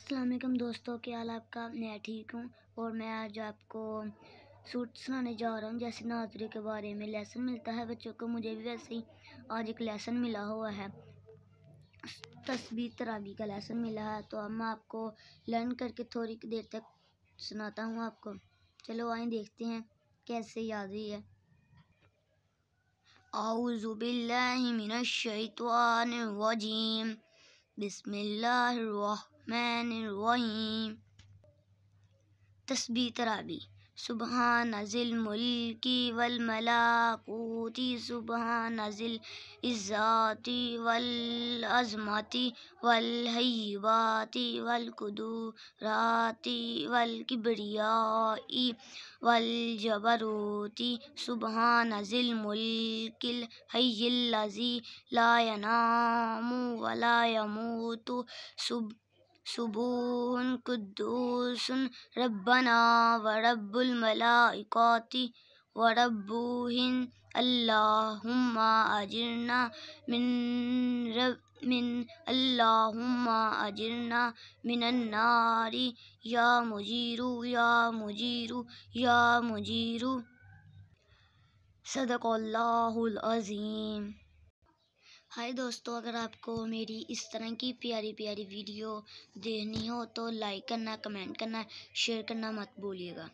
अस्सलाम वालेकुम दोस्तों, क्या हाल आपका। मैं ठीक हूँ और मैं आज आपको सूट सुनाने जा रहा हूँ। जैसे नाज़री के बारे में लेसन मिलता है बच्चों को, मुझे भी वैसे ही आज एक लेसन मिला हुआ है, तस्बीह तरावी का लेसन मिला है। तो अब मैं आपको लर्न करके थोड़ी देर तक सुनाता हूँ आपको। चलो आइए देखते हैं कैसे याद हुई है। औज़ु बिल्लाहि मिनश शैतानिर रजीम, बिस्मिल्लाहिर रहमानिर रहीम। तस्बीह तरावी। सुबहान ज़िल मुल्की वल मलाकूती, सुबहान ज़िल इज़्ज़ाती वल अज़मती वल हैबाती वल कुदराती वल किब्रियाई वल जबरूती, सुबहान ज़िल मुल्किल हय्यिल लज़ी ला यनामु वला यमूतु, सुबूहुन कुद्दूसुन रब्बना व रब्बुल मलाइकाति व रब्बुहिन, अल्लाहुम्मा अजिरना मिनन नारी, या मुजीरु या मुजीरु या मुजीरु। सदक़ल्लाहुल अज़ीम। हाय दोस्तों, अगर आपको मेरी इस तरह की प्यारी प्यारी वीडियो देखनी हो तो लाइक करना, कमेंट करना, शेयर करना मत भूलिएगा।